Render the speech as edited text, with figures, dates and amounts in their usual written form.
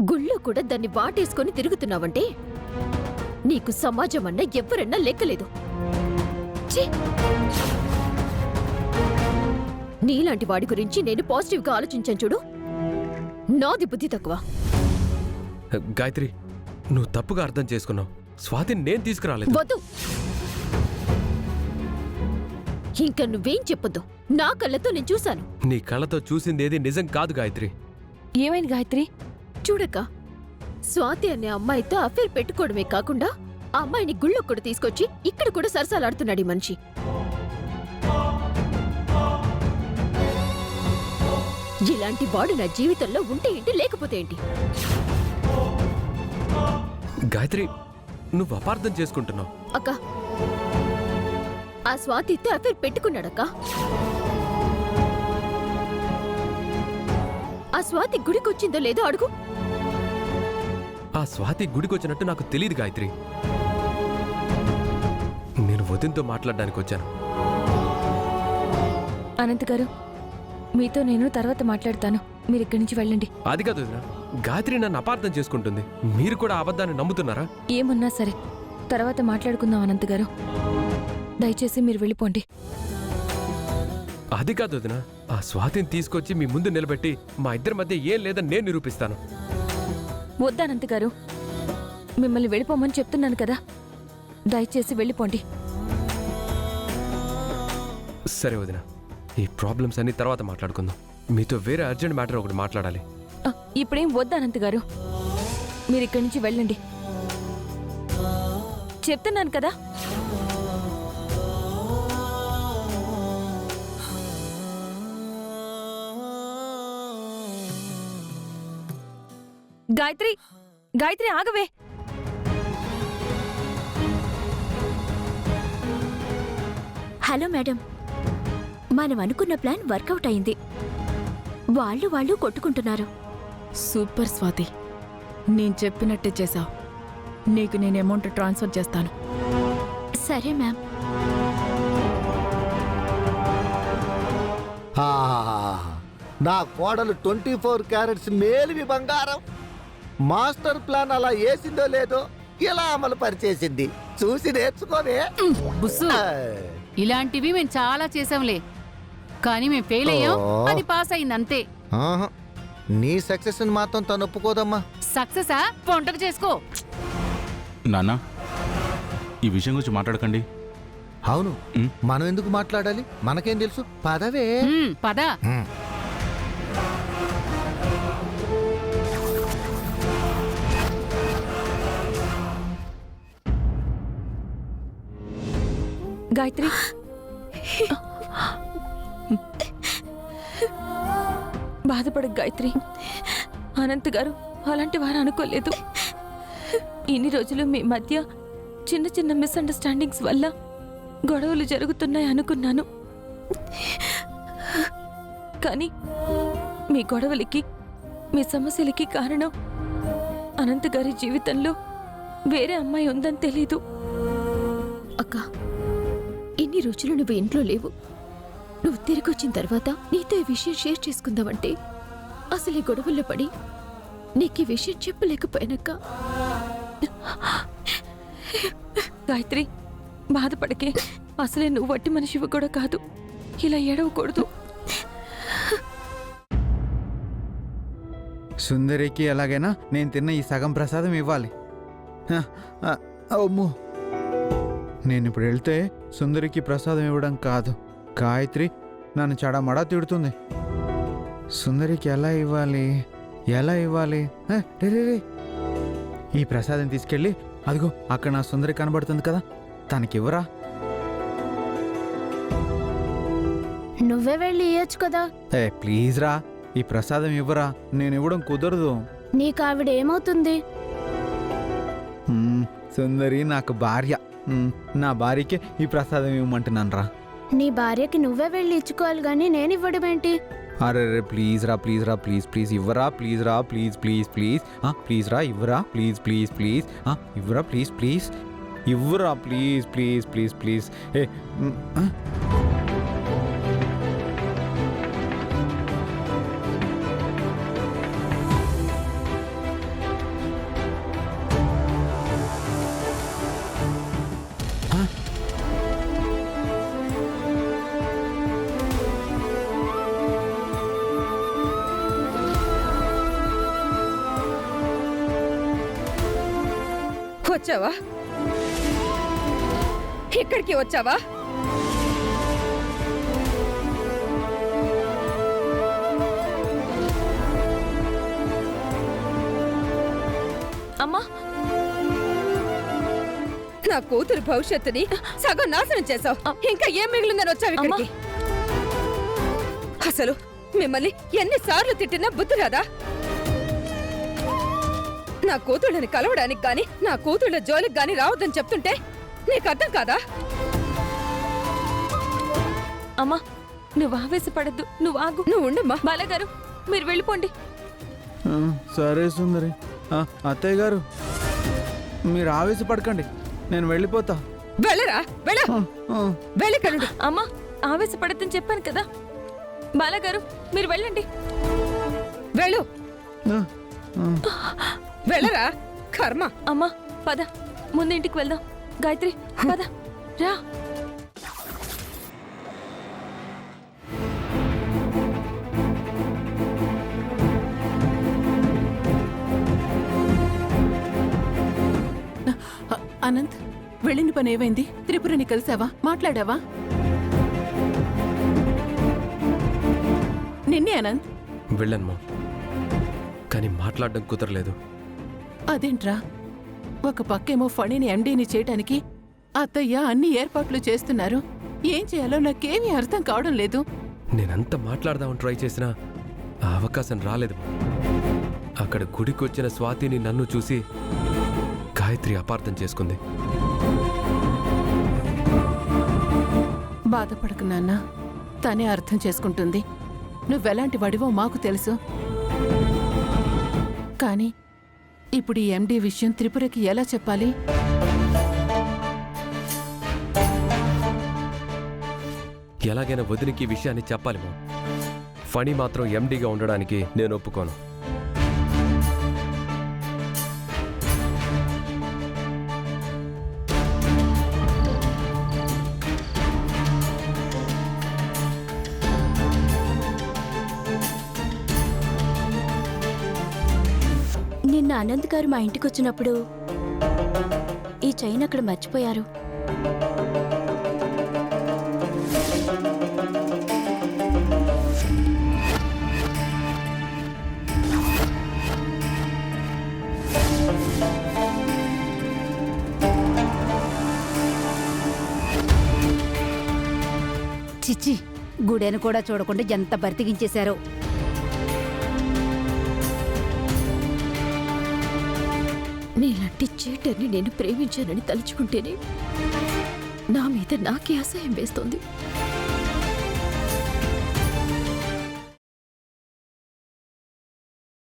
గుళ్ళో కూడా దాన్ని వాటేసుకొని తిరుగుతున్నావంటే నీకు సమాజం అన్న ఎవరన్నా లెక్కలేదు. ఛీ! నీలాంటి వాడి గురించి నేను పాజిటివ్గా ఆలోచించాను చూడు. నాది బుద్ధి తక్కువ. గాయత్రి, నువ్వు తప్పుగా అర్థం చేసుకున్నావు. స్వాతిని నేను తీసుకురాలేదు. వద్దు, ఇంకా నువ్వేం చెప్పొద్దు. నా కళ్ళతో నేను చూశాను. నీ కళ్ళతో చూసిందేది నిజం కాదు గాయత్రి. ఏమైంది గాయత్రి? చూడక్క, స్వాతి అనే అమ్మాయితో అఫేర్ పెట్టుకోవడమే కాకుండా ఆ అమ్మాయిని గుళ్ళో కూడా తీసుకొచ్చి ఇక్కడ కూడా సరసాలాడుతున్నాడు ఈ మనిషి. ఇలాంటి వాడు నా జీవితంలో ఉంటే ఏంటి, లేకపోతే ఏంటి? గాయత్రి, నువ్వు అపార్థం చేసుకుంటున్నావు. అక్క, ఆ స్వాతితో అఫేర్ పెట్టుకున్నాడక్క. ఆ స్వాతి గుడికొచ్చిందో లేదో అడుగు. ఆ స్వాతి గుడికొచ్చినట్టు నాకు తెలియదు గాయత్రి. నేను వదినతో మాట్లాడడానికి వచ్చాను. అనంత్ గారు, మీతో నేను తర్వాత మాట్లాడతాను. మీరు ఇక్కడి నుంచి వెళ్ళండి. అది కాదు వదినా, గాయత్రి నన్ను అపార్థం చేసుకుంటుంది. మీరు కూడా అబద్ధాన్ని నమ్ముతున్నారా? ఏమున్నా సరే తర్వాత మాట్లాడుకుందాం అనంత్ గారు. దయచేసి మీరు వెళ్ళిపోండి. అది కాదు వదినా, ఆ స్వాతిని తీసుకొచ్చి మీ ముందు నిలబెట్టి మా ఇద్దరి మధ్య ఏం లేదని నేను నిరూపిస్తాను. వద్దు అనంత్ గారు, మిమ్మల్ని వెళ్ళిపోమని చెప్తున్నాను కదా. దయచేసి వెళ్ళిపోండి. సరే వదినా, ఈ ప్రాబ్లమ్స్ అన్ని తర్వాత మాట్లాడుకుందాం. మీతో వేరే అర్జెంట్ మ్యాటర్ ఒకటి మాట్లాడాలి. ఇప్పుడేం వద్దు అనంత్ గారు, మీరు ఇక్కడి నుంచి వెళ్ళండి. చెప్తున్నాను కదా. గాయత్రి, గాయత్రి ఆగవే. హలో మేడం, మనం అనుకున్న ప్లాన్ వర్కౌట్ అయింది. వాళ్ళు కొట్టుకుంటున్నారు. సూపర్ స్వాతి, నేను చెప్పినట్టే చేశావు. నీకు నేను అమౌంట్ ట్రాన్స్ఫర్ చేస్తాను. సరే మ్యామ్. నా కోడలు 24 క్యారెట్స్ మేలివి బంగారం. మాస్టర్ ప్లాన్ అలా వేసిందో లేదో ఇలా అమలు పరిచేసింది. చూసి నేర్చుకోవే. బుస్సు, ఇలాంటివి మేము చాలా చేసాంలే, కానీ మేము ఫెయిల్ అయ్యాం. అది పాస్ అయింది అంతే. ఆహా, నీ సక్సెస్ మాత్రం తను ఒప్పుకోదమ్మా. సక్సెసా? వంటకు చేసుకో. నాన్న, ఈ విషయం గురించి మాట్లాడకండి. అవును, మనం ఎందుకు మాట్లాడాలి? మనకేం తెలుసు? పదవే. పద. గాయత్రి, బాధపడకు గాయత్రి. అనంత్ గారు అలాంటి వారు అనుకోలేదు. ఇన్ని రోజులు మీ మధ్య చిన్న చిన్న మిస్అండర్స్టాండింగ్స్ వల్ల గొడవలు జరుగుతున్నాయి అనుకున్నాను. కానీ మీ గొడవలకి, మీ సమస్యలకి కారణం అనంత్ గారి జీవితంలో వేరే అమ్మాయి ఉందని తెలీదు. అక్క, ఇన్ని రోజులు నువ్వు ఇంట్లో లేవు. నువ్వు తిరిగి వచ్చిన తర్వాత నీతో ఈ విషయం షేర్ చేసుకుందామంటే అసలు ఈ గొడవల్లో పడి నీకు ఈ విషయం చెప్పలేకపోయానక్క. గాయత్రి, బాధపడకే. అసలే నువ్వు వట్టి మనిషివి కూడా కాదు. ఇలా ఏడవకూడదు. సుందరికి ఎలాగైనా నేను తిన్న ఈ సగం ప్రసాదం ఇవ్వాలి. అమ్మో, నేను ఇప్పుడు వెళ్తే సుందరికి ప్రసాదం ఇవ్వడం కాదు, గాయత్రి నన్ను చడమడా తిడుతుంది. సుందరికి ఎలా ఇవ్వాలి? రే, ఈ ప్రసాదం తీసుకెళ్ళి అదిగో అక్కడ నా సుందరి కనబడుతుంది కదా, తనకివ్వరా? నువ్వే వెళ్ళి ఇయ్యొచ్చు కదా. ప్లీజ్ రా, ఈ ప్రసాదం ఇవ్వరా. నేను ఇవ్వడం కుదరదు. నీకు ఆవిడ ఏమవుతుంది? సుందరి నాకు భార్య. నా భార్యకి ఈ ప్రసాదం ఇవ్వమంటున్నాను రా. నీ భార్యకి నువ్వే వెళ్ళి ఇచ్చుకోవాలి గాని నేను ఇవ్వడం ఏంటి? అరే ప్లీజ్ రా, ప్లీజ్ ఇవ్వరా, ప్లీజ్ రా, ప్లీజ్ రా, ఇవ్వరా, ప్లీజ్ ఇవ్వరా, ప్లీజ్ ఇవ్వరా, ప్లీజ్. వచ్చావా? ఇక్కడికి వచ్చావా? అమ్మా, నా కూతురు భవిష్యత్తుని సగం నాశనం చేశావు. ఇంకా ఏం మిగిలిందని వచ్చావు ఇక్కడికి? అసలు మిమ్మల్ని ఎన్నిసార్లు తిట్టినా బుద్ధి రాదా? నా కూతుళ్ళని కలవడానికి గాని నా కూతుళ్ళ జోలికి గాని రావద్దని చెప్తుంటే నీకు అర్థం కాదా? అమ్మా, నువ్వు ఆవేశపడద్దు, నువ్వు ఆగు. నువ్వు ఉండమ్మా. బాలగారు, మీరు వెళ్ళిపోండి. ఆ, సరే సుందరి. అత్తయ్య గారు, మీరు ఆవేశపడకండి, నేను వెళ్ళిపోతా. వెళ్ళరా, వెళ్ళ వెళ్ళి కలుడు. అమ్మా, ఆవేశపడద్దని చెప్పాను కదా. బాలగారు, మీరు వెళ్ళండి. వెళ్ళు, ఆ, ఆ. వెళ్ళరా. కర్మ. అమ్మా, పద, ముందు ఇంటికి వెళ్దాం. గాయత్రి, పద, రా. అనంత్, వెళ్ళిన పని ఏమైంది? త్రిపురని కలిసావా? మాట్లాడావా? నిన్నే అనంత్. వెళ్ళాను కానీ మాట్లాడడం కుదరలేదు. అదేంట్రా, ఒక పక్కేమో ఫణిని ఎండీని చేయటానికి అత్తయ్య అన్ని ఏర్పాట్లు చేస్తున్నారు. ఏం చేయాలో నాకేమీ అర్థం కావడం లేదు. నేనంత మాట్లాడదామని ట్రై చేసినా ఆ అవకాశం రాలేదు. అక్కడ గుడికి వచ్చిన స్వాతిని నన్ను చూసి గాయత్రి అపార్థం చేసుకుంది. బాధపడకు నాన్న, తనే అర్థం చేసుకుంటుంది. నువ్వెలాంటి వాడివో మాకు తెలుసు. కానీ ఇప్పుడు ఈ ఎండీ విషయం త్రిపురకి ఎలా చెప్పాలి? ఎలాగైనా వదినికి ఈ విషయాన్ని చెప్పాలి. ఫణి మాత్రం ఎండీగా ఉండడానికి నేను ఒప్పుకోను. నిన్న అనంత్ గారు మా ఇంటికి వచ్చినప్పుడు ఈ చైన్ అక్కడ మర్చిపోయారు. చిచ్చి, గుడెను కూడా చూడకుండా ఎంత బర్తికించేశారో. నీలాంటి చీటర్ని నేను ప్రేమించానని తలుచుకుంటేనే నా మీద నాకే అసహ్యం వేస్తోంది.